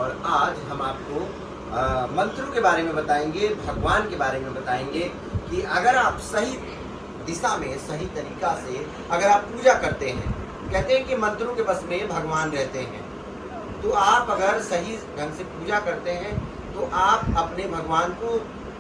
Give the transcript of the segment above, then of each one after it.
और आज हम आपको मंत्रों के बारे में बताएंगे, भगवान के बारे में बताएंगे कि अगर आप सही दिशा में, सही तरीका से अगर आप पूजा करते हैं, कहते हैं कि मंत्रों के बस में भगवान रहते हैं, तो आप अगर सही ढंग से पूजा करते हैं तो आप अपने भगवान को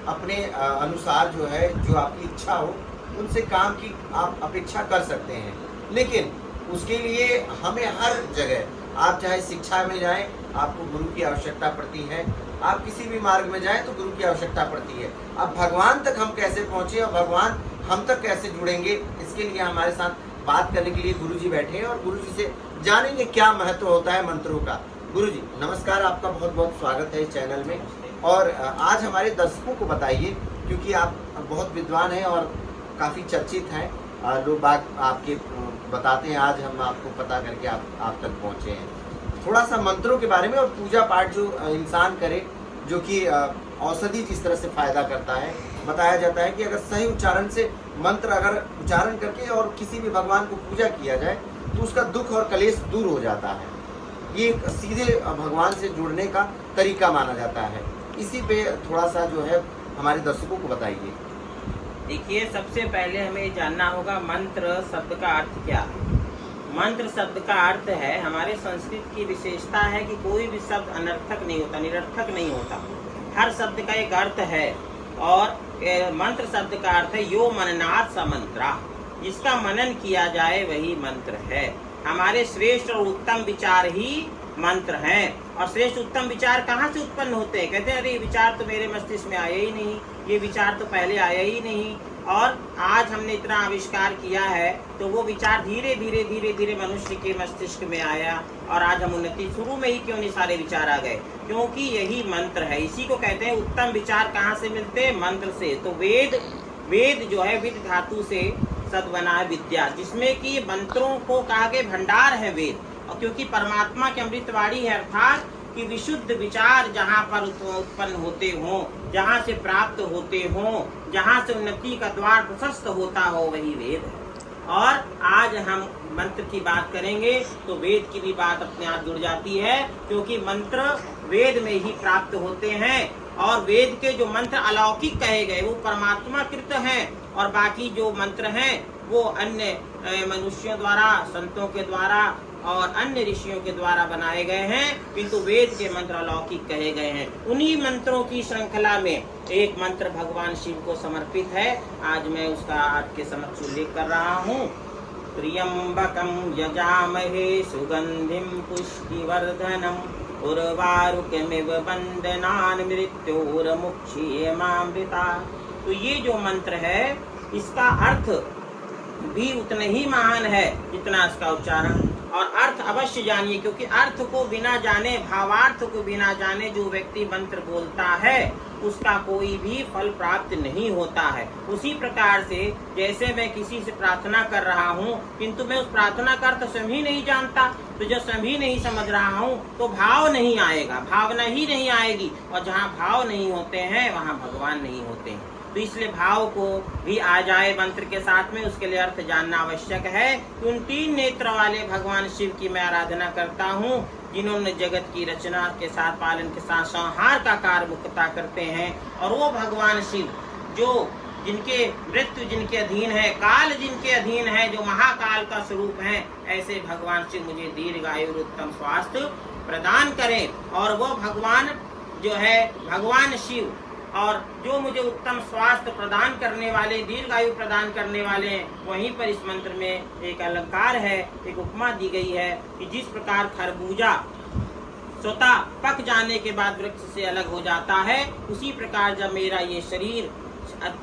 अपने अनुसार जो है, जो आपकी इच्छा हो, उनसे काम की आप अपेक्षा कर सकते हैं। लेकिन उसके लिए हमें हर जगह, आप चाहे शिक्षा में जाएं, आपको गुरु की आवश्यकता पड़ती है, आप किसी भी मार्ग में जाएं तो गुरु की आवश्यकता पड़ती है। अब भगवान तक हम कैसे पहुँचे और भगवान हम तक कैसे जुड़ेंगे, इसके लिए हमारे साथ बात करने के लिए गुरु जी बैठे हैं और गुरु जी से जानेंगे क्या महत्व होता है मंत्रों का। गुरु जी नमस्कार, आपका बहुत बहुत स्वागत है इस चैनल में। और आज हमारे दर्शकों को बताइए, क्योंकि आप बहुत विद्वान हैं और काफ़ी चर्चित हैं, लोग बात आपके बताते हैं, आज हम आपको पता करके आप तक पहुँचे हैं। थोड़ा सा मंत्रों के बारे में और पूजा पाठ जो इंसान करे, जो कि औषधि जिस तरह से फायदा करता है, बताया जाता है कि अगर सही उच्चारण से मंत्र अगर उच्चारण करके और किसी भी भगवान को पूजा किया जाए तो उसका दुख और कलेश दूर हो जाता है। ये एक सीधे भगवान से जुड़ने का तरीका माना जाता है। इसी पे थोड़ा सा जो है हमारे दर्शकों को बताइए। देखिए, सबसे पहले हमें जानना होगा मंत्र शब्द का अर्थ क्या है। मंत्र शब्द का अर्थ है, हमारे संस्कृत की विशेषता है कि कोई भी शब्द अनर्थक नहीं होता, निरर्थक नहीं होता। हर शब्द का एक अर्थ है और मंत्र शब्द का अर्थ है यो मननाथ स मंत्रा, जिसका मनन किया जाए वही मंत्र है। हमारे श्रेष्ठ और उत्तम विचार ही मंत्र हैं। और श्रेष्ठ उत्तम विचार कहाँ से उत्पन्न होते हैं? कहते हैं अरे विचार तो मेरे मस्तिष्क में आया ही नहीं, ये विचार तो पहले आया ही नहीं, और आज हमने इतना आविष्कार किया है तो वो विचार धीरे धीरे धीरे धीरे मनुष्य के मस्तिष्क में आया और आज हम उन्नति, शुरू में ही क्यों नहीं सारे विचार आ गए? क्योंकि यही मंत्र है। इसी को कहते हैं उत्तम विचार कहाँ से मिलते हैं? मंत्र से। तो वेद जो है, विद धातु से सद बना है विद्या, जिसमें कि मंत्रों को कहा गया भंडार है वेद। और क्योंकि परमात्मा की अमृतवाणी है, अर्थात कि विशुद्ध विचार जहाँ पर उत्पन्न होते हों, जहाँ से प्राप्त होते हों, जहाँ से उन्नति का द्वार प्रशस्त होता हो, वही वेद है। और आज हम मंत्र की बात करेंगे तो वेद की भी बात अपने आप जुड़ जाती है, क्योंकि मंत्र वेद में ही प्राप्त होते हैं। और वेद के जो मंत्र अलौकिक कहे गए वो परमात्मा कृत हैं, और बाकी जो मंत्र हैं वो अन्य मनुष्यों द्वारा, संतों के द्वारा और अन्य ऋषियों के द्वारा बनाए गए हैं, किंतु वेद के मंत्र अलौकिक कहे गए हैं। उन्हीं मंत्रों की श्रृंखला में एक मंत्र भगवान शिव को समर्पित है। आज मैं उसका आपके समक्ष उल्लेख कर रहा हूँ। त्र्यंबकं यजामहे सुगंधिं पुष्टिवर्धनम् उर्वारुकमिव बंदनान् मृत्योर्मुक्षीयमामृता। तो ये जो मंत्र है, इसका अर्थ भी उतना ही महान है जितना इसका उच्चारण। और अर्थ अवश्य जानिए, क्योंकि अर्थ को बिना जाने, भावार्थ को बिना जाने जो व्यक्ति मंत्र बोलता है उसका कोई भी फल प्राप्त नहीं होता है। उसी प्रकार से जैसे मैं किसी से प्रार्थना कर रहा हूँ, किंतु मैं उस प्रार्थना का अर्थ स्वयं ही नहीं जानता, तो जब स्वयं ही नहीं समझ रहा हूँ तो भाव नहीं आएगा, भावना ही नहीं आएगी, और जहाँ भाव नहीं होते हैं वहाँ भगवान नहीं होते हैं। तो इसलिए भाव को भी आ जाए मंत्र के साथ में, उसके लिए अर्थ जानना आवश्यक है। उन तीन नेत्र वाले भगवान शिव की मैं आराधना करता हूँ, जिन्होंने जगत की रचना के साथ, पालन के साथ संहार का कार्य मुक्ता करते हैं। और वो भगवान शिव जो जिनके मृत्यु जिनके अधीन है, काल जिनके अधीन है, जो महाकाल का स्वरूप है, ऐसे भगवान शिव मुझे दीर्घायु और उत्तम स्वास्थ्य प्रदान करें। और वो भगवान जो है, भगवान शिव और जो मुझे उत्तम स्वास्थ्य प्रदान करने वाले, दीर्घायु प्रदान करने वाले हैं, वहीं पर इस मंत्र में एक अलंकार है, एक उपमा दी गई है कि जिस प्रकार खरबूजा स्वतः पक जाने के बाद वृक्ष से अलग हो जाता है, उसी प्रकार जब मेरा ये शरीर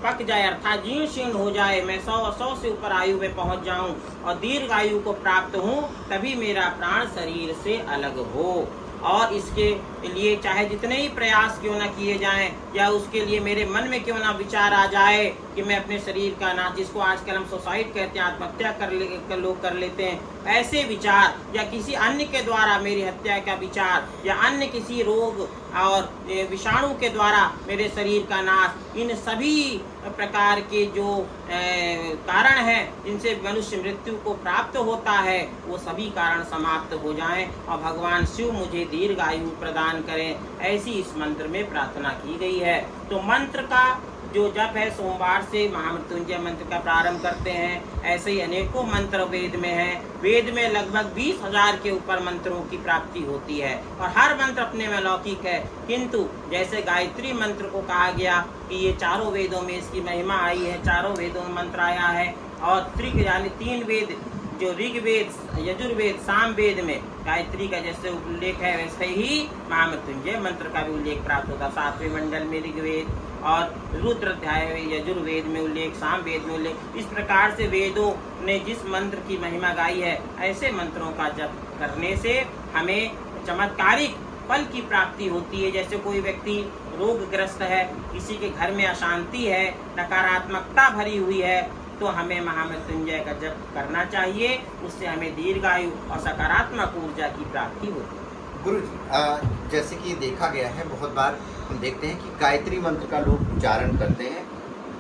पक जाए, अर्थात जीर्ण शीर्ण हो जाए, मैं 100 से ऊपर आयु में पहुंच जाऊं और दीर्घायु को प्राप्त हूं, तभी मेरा प्राण शरीर से अलग हो। और इसके लिए चाहे जितने ही प्रयास क्यों ना किए जाएं, या उसके लिए मेरे मन में क्यों ना विचार आ जाए कि मैं अपने शरीर का नाश, जिसको आजकल हम सुसाइड कहते हैं, आत्महत्या लोग कर लेते हैं, ऐसे विचार या किसी अन्य के द्वारा मेरी हत्या का विचार या अन्य किसी रोग और विषाणु के द्वारा मेरे शरीर का नाश, इन सभी प्रकार के जो कारण हैं जिनसे मनुष्य मृत्यु को प्राप्त होता है, वो सभी कारण समाप्त हो जाएं और भगवान शिव मुझे दीर्घ आयु प्रदान करें, ऐसी इस मंत्र में प्रार्थना की गई है। तो मंत्र का जो जप है, सोमवार से महामृत्युंजय मंत्र का प्रारंभ करते हैं। ऐसे ही अनेकों मंत्र वेद में हैं। वेद में लगभग 20,000 के ऊपर मंत्रों की प्राप्ति होती है और हर मंत्र अपने में लौकिक है। किंतु जैसे गायत्री मंत्र को कहा गया कि ये चारों वेदों में इसकी महिमा आई है, चारों वेदों में मंत्र आया है और त्रिक यानी 3 वेद जो ऋग्वेद, यजुर्वेद, सामवेद में गायत्री का जैसे उल्लेख है, वैसे ही महामृत्युंजय मंत्र का भी उल्लेख प्राप्त होता। 7वें मंडल में ऋग्वेद और रुद्र अध्याय में यजुर्वेद में उल्लेख, सामवेद में उल्लेख। इस प्रकार से वेदों ने जिस मंत्र की महिमा गाई है, ऐसे मंत्रों का जप करने से हमें चमत्कारिक फल की प्राप्ति होती है। जैसे कोई व्यक्ति रोगग्रस्त है, किसी के घर में अशांति है, नकारात्मकता भरी हुई है, तो हमें महामृत्युंजय का जप करना चाहिए। उससे हमें दीर्घायु और सकारात्मक ऊर्जा की प्राप्ति होती है। गुरु जी, जैसे कि देखा गया है, बहुत बार हम देखते हैं कि गायत्री मंत्र का लोग उच्चारण करते हैं।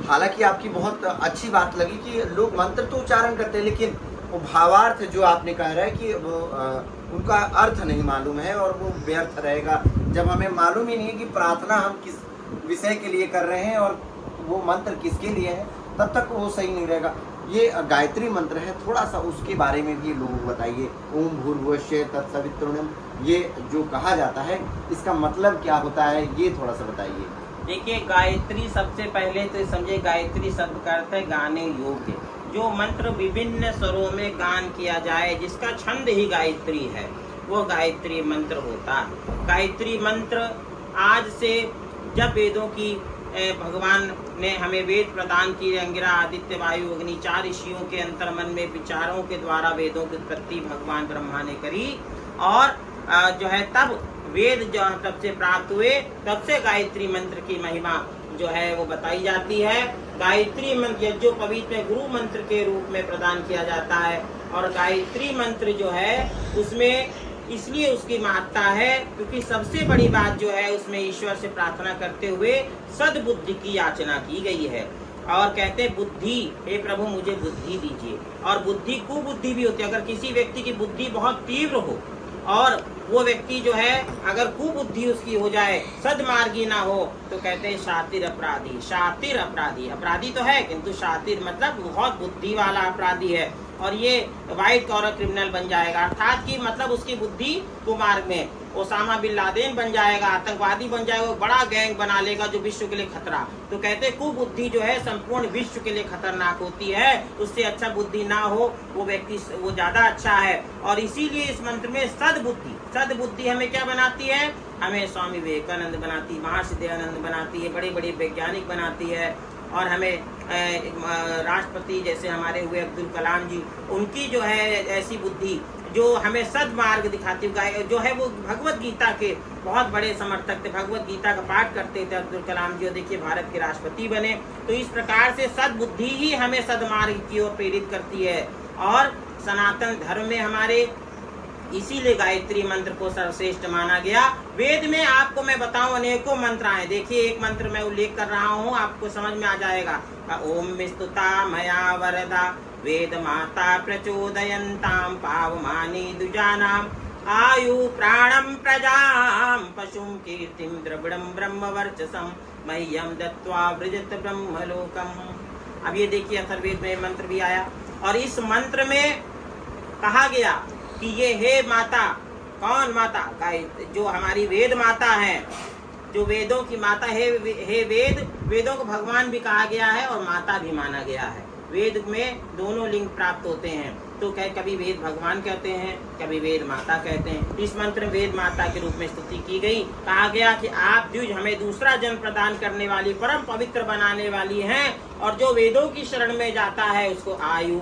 हालांकि आपकी बहुत अच्छी बात लगी कि लोग मंत्र तो उच्चारण करते हैं, लेकिन वो भावार्थ जो आपने कह रहा है कि वो उनका अर्थ नहीं मालूम है और वो व्यर्थ रहेगा। जब हमें मालूम ही नहीं है कि प्रार्थना हम किस विषय के लिए कर रहे हैं और वो मंत्र किसके लिए है, तब तक वो सही नहीं रहेगा। ये गायत्री मंत्र है, थोड़ा सा उसके बारे में भी लोगों को बताइए। ओम भूर्भुवस्सुः तत्सवितुर्वरेण्यं, ये जो कहा जाता है इसका मतलब क्या होता है, ये थोड़ा सा बताइए। देखिए, गायत्री सबसे पहले तो समझे, गायत्री शब्द का अर्थ है गाने योग्य। जो मंत्र विभिन्न स्वरों में गान किया जाए, जिसका छंद ही गायत्री है, वो गायत्री मंत्र होता है। गायत्री मंत्र आज से जब वेदों की भगवान ने हमें वेद प्रदान किए, अंगिरा, आदित्य, वायु, अग्नि, 4 ऋषियों के अंतर्मन में विचारों के द्वारा वेदों की उत्पत्ति भगवान ब्रह्मा ने करी और जो है तब वेद जो तब से प्राप्त हुए, तब से गायत्री मंत्र की महिमा जो है वो बताई जाती है। गायत्री मंत्र जो पवित्र गुरु मंत्र के रूप में प्रदान किया जाता है और गायत्री मंत्र जो है उसमें इसलिए उसकी महत्ता है क्योंकि सबसे बड़ी बात जो है उसमें ईश्वर से प्रार्थना करते हुए सद्बुद्धि की याचना की गई है। और कहते हैं बुद्धि, हे प्रभु मुझे बुद्धि दीजिए। और बुद्धि कुबुद्धि भी होती है। अगर किसी व्यक्ति की बुद्धि बहुत तीव्र हो और वो व्यक्ति जो है अगर कुबुद्धि उसकी हो जाए, सदमार्गी ना हो, तो कहते हैं शातिर अपराधी। शातिर अपराधी, अपराधी तो है किंतु शातिर मतलब बहुत बुद्धि वाला अपराधी है और ये वाइट कॉलर क्रिमिनल बन जाएगा। अर्थात कि मतलब उसकी बुद्धि कुमार्ग में ओसामा बिन लादेन बन जाएगा, आतंकवादी बन जाएगा, बड़ा गैंग बना लेगा जो विश्व के लिए खतरा। तो कहते हैं कुबुद्धि जो है संपूर्ण विश्व के लिए खतरनाक होती है। उससे अच्छा बुद्धि ना हो वो व्यक्ति वो ज्यादा अच्छा है। और इसीलिए इस मंत्र में सद्बुद्धि, सद्बुद्धि हमें क्या बनाती है? हमें स्वामी विवेकानंद बनाती, महर्षि दयानंद बनाती है, बड़े बड़े वैज्ञानिक बनाती है। और हमें राष्ट्रपति जैसे हमारे हुए अब्दुल कलाम जी, उनकी जो है ऐसी बुद्धि जो हमें सद्मार्ग दिखाती है। जो है वो भगवत गीता के बहुत बड़े समर्थक थे, भगवत गीता का पाठ करते थे अब्दुल कलाम जी, और देखिए भारत के राष्ट्रपति बने। तो इस प्रकार से सद्बुद्धि ही हमें सद्मार्ग की ओर प्रेरित करती है। और सनातन धर्म में हमारे इसीलिए गायत्री मंत्र को सर्वश्रेष्ठ माना गया। वेद में आपको मैं बताऊं अनेकों मंत्र आए। देखिए एक मंत्र मैं उल्लेख कर रहा हूं, आपको समझ में आ जाएगा। ओम विस्तुता मया वरदा वेद माता प्रचोदयन्ताम पावमानी दुजानाम आयु प्राणम प्रजाम पशुम कीर्तिम द्रविड़म ब्रह्म वर्चसम मह्यम दत्वा व्रजत ब्रह्मलोकम। अब ये देखिए अथर्ववेद में मंत्र भी आया और इस मंत्र में कहा गया कि ये हे माता, कौन माता? जो हमारी वेद माता है, जो वेदों की माता है। हे वेद, वेदों को भगवान भी कहा गया है और माता भी माना गया है। वेद में दोनों लिंग प्राप्त होते हैं। तो कभी वेद भगवान कहते हैं, कभी वेद माता कहते हैं। इस मंत्र में वेद माता के रूप में स्तुति की गई। कहा गया कि आप द्विज हमें दूसरा जन्म प्रदान करने वाली, परम पवित्र बनाने वाली हैं। और जो वेदों की शरण में जाता है उसको आयु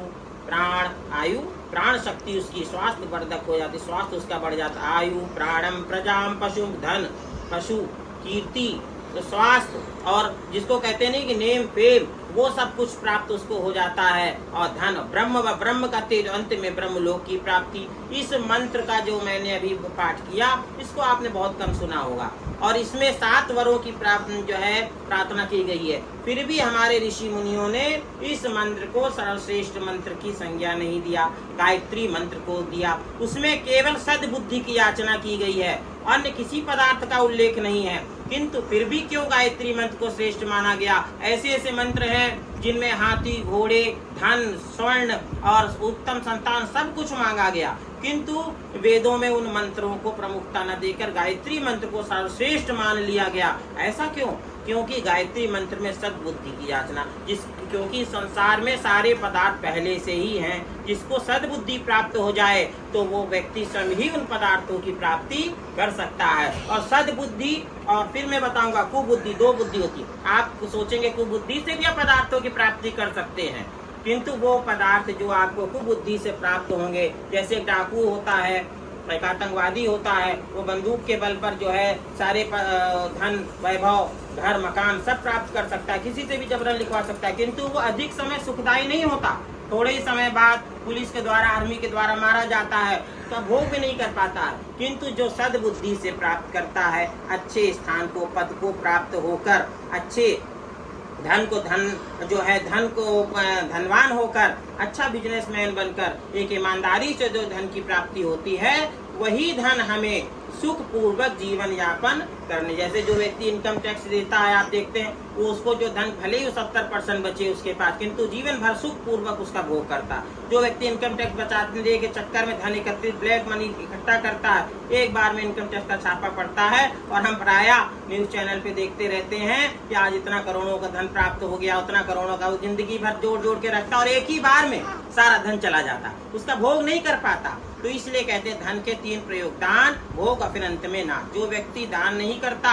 प्राण शक्ति उसकी स्वास्थ्य वर्धक हो जाती, स्वास्थ्य उसका बढ़ जाता। आयु प्राणम प्रजाम पशु, धन, पशु, कीर्ति, तो स्वास्थ्य और जिसको कहते नहीं कि नेम फेम, वो सब कुछ प्राप्त उसको हो जाता है। और धन, ब्रह्म व ब्रह्म का तेज, अंत में ब्रह्मलोक की प्राप्ति। इस मंत्र का जो मैंने अभी पाठ किया, इसको आपने बहुत कम सुना होगा, और इसमें 7 वरों की जो है प्रार्थना की गई है। फिर भी हमारे ऋषि मुनियों ने इस मंत्र को सर्वश्रेष्ठ मंत्र की संज्ञा नहीं दिया, गायत्री मंत्र को दिया। उसमें केवल सद्बुद्धि की याचना की गई है, अन्य किसी पदार्थ का उल्लेख नहीं है। किंतु फिर भी क्यों गायत्री मंत्र को श्रेष्ठ माना गया? ऐसे ऐसे मंत्र हैं जिनमें हाथी, घोड़े, धन, स्वर्ण और उत्तम संतान सब कुछ मांगा गया, किंतु वेदों में उन मंत्रों को प्रमुखता न देकर गायत्री मंत्र को सर्वश्रेष्ठ मान लिया गया। ऐसा क्यों? क्योंकि गायत्री मंत्र में सद्बुद्धि की याचना, क्योंकि संसार में सारे पदार्थ पहले से ही हैं। जिसको सद्बुद्धि प्राप्त हो जाए तो वो व्यक्ति स्वयं ही उन पदार्थों की प्राप्ति कर सकता है। और सद्बुद्धि, और फिर मैं बताऊंगा कुबुद्धि, 2 बुद्धि होती है। आप सोचेंगे कुबुद्धि से भी आप पदार्थों की प्राप्ति कर सकते हैं, किंतु वो पदार्थ जो आपको कुबुद्धि से प्राप्त होंगे, जैसे एक डाकू होता है, एक आतंकवादी होता है, वो बंदूक के बल पर जो है सारे धन, वैभव, घर, मकान सब प्राप्त कर सकता है, किसी से भी जबरन लिखवा सकता है, किंतु वो अधिक समय सुखदायी नहीं होता। थोड़े ही समय बाद पुलिस के द्वारा, आर्मी के द्वारा मारा जाता है, तो भोग भी नहीं कर पाता है। किंतु जो सद्बुद्धि से प्राप्त करता है, अच्छे स्थान को, पद को प्राप्त होकर, अच्छे धन को धनवान होकर, अच्छा बिजनेसमैन बनकर, एक ईमानदारी से जो धन की प्राप्ति होती है, वही धन हमें सुख पूर्वक जीवन यापन करने। जैसे जो व्यक्ति इनकम टैक्स देता है, आप देखते हैं वो उसको जो धन भले ही 70% बचे उसके पास, किंतु जीवन भर सुख पूर्वक उसका भोग करता। जो व्यक्ति इनकम टैक्स बचाने के चक्कर में धन एकत्रित, ब्लैक मनी इकट्ठा करता है, एक बार में इनकम टैक्स का छापा पड़ता है, और हम प्राय न्यूज चैनल पे देखते रहते हैं कि आज इतना करोड़ों का धन प्राप्त हो गया, उतना करोड़ों का, वो जिंदगी भर जोड़ जोड़ के रखता और एक ही बार में सारा धन चला जाता, उसका भोग नहीं कर पाता। तो इसलिए कहते हैं धन के 3 प्रयोग, दान, भोग और फिर अंत में नाश। जो व्यक्ति दान नहीं करता,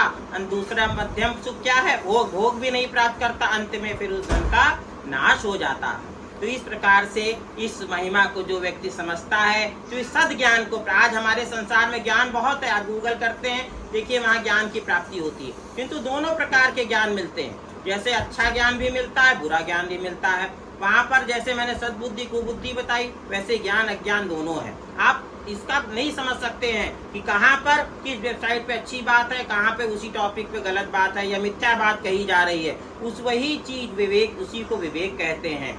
दूसरा मध्यम सुख क्या है, भोग भी नहीं प्राप्त करता, अंत में फिर उस धन का नाश हो जाता है। तो इस प्रकार से इस महिमा को जो व्यक्ति समझता है, तो इस सद ज्ञान को, आज हमारे संसार में ज्ञान बहुत है, आप गूगल करते हैं, देखिए वहाँ ज्ञान की प्राप्ति होती है, किंतु दोनों प्रकार के ज्ञान मिलते हैं। जैसे अच्छा ज्ञान भी मिलता है, बुरा ज्ञान भी मिलता है। वहाँ पर जैसे मैंने सद्बुद्धि कुबुद्धि बताई, वैसे ज्ञान अज्ञान दोनों है। आप इसका नहीं समझ सकते हैं कि कहाँ पर किस वेबसाइट पे अच्छी बात है, कहाँ पे उसी टॉपिक पे गलत बात है या मिथ्या बात कही जा रही है। उस वही चीज विवेक, उसी को विवेक कहते हैं।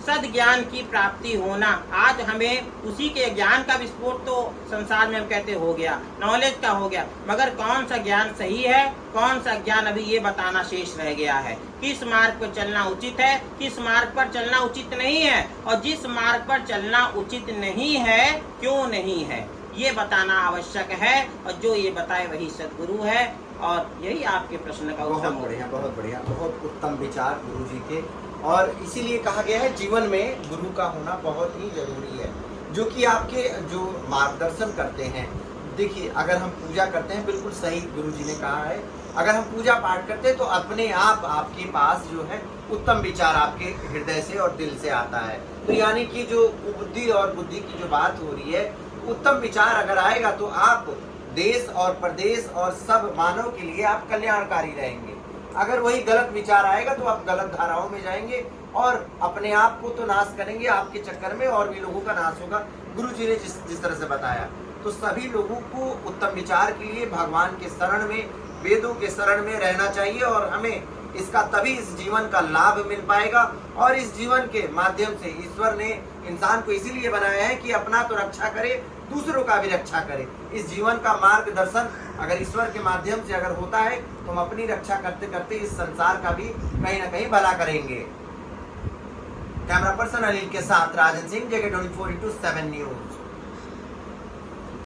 सद ज्ञान की प्राप्ति होना, आज हमें उसी के ज्ञान का विस्फोट तो संसार में हम कहते हो गया, नॉलेज का हो गया, मगर कौन सा ज्ञान सही है, कौन सा ज्ञान अभी ये बताना शेष रह गया है। किस मार्ग पर चलना उचित है, किस मार्ग पर चलना उचित नहीं है, और जिस मार्ग पर चलना उचित नहीं है, क्यों नहीं है, ये बताना आवश्यक है। और जो ये बताए वही सद्गुरु है। और यही आपके प्रश्न का उत्तर। बहुत बढ़िया, बहुत बढ़िया, बहुत उत्तम विचार गुरु जी के। और इसीलिए कहा गया है जीवन में गुरु का होना बहुत ही जरूरी है, जो कि आपके जो मार्गदर्शन करते हैं। देखिए, अगर हम पूजा करते हैं, बिल्कुल सही गुरु जी ने कहा है, अगर हम पूजा पाठ करते हैं तो अपने आप आपके पास जो है उत्तम विचार आपके हृदय से और दिल से आता है। तो यानी कि जो बुद्धि और बुद्धि की जो बात हो रही है, उत्तम विचार अगर आएगा तो आप देश और प्रदेश और सब मानव के लिए आप कल्याणकारी रहेंगे। अगर वही गलत विचार आएगा तो आप गलत धाराओं में जाएंगे और अपने आप को तो नाश करेंगे, आपके चक्कर में और भी लोगों का नाश होगा। गुरु जी ने जिस तरह से बताया, तो सभी लोगों को उत्तम विचार के लिए भगवान के शरण में, वेदों के शरण में रहना चाहिए, और हमें इसका तभी इस जीवन का लाभ मिल पाएगा। और इस जीवन के माध्यम से ईश्वर ने इंसान को इसीलिए बनाया है कि अपना तो रक्षा करे, दूसरों का भी रक्षा करे। इस जीवन का मार्गदर्शन अगर ईश्वर के माध्यम से अगर होता है तो हम अपनी रक्षा करते करते इस संसार का भी कहीं ना कहीं भला करेंगे। कैमरा पर्सन अनिल के साथ राजन सिंह, जगह 24/7 न्यूज।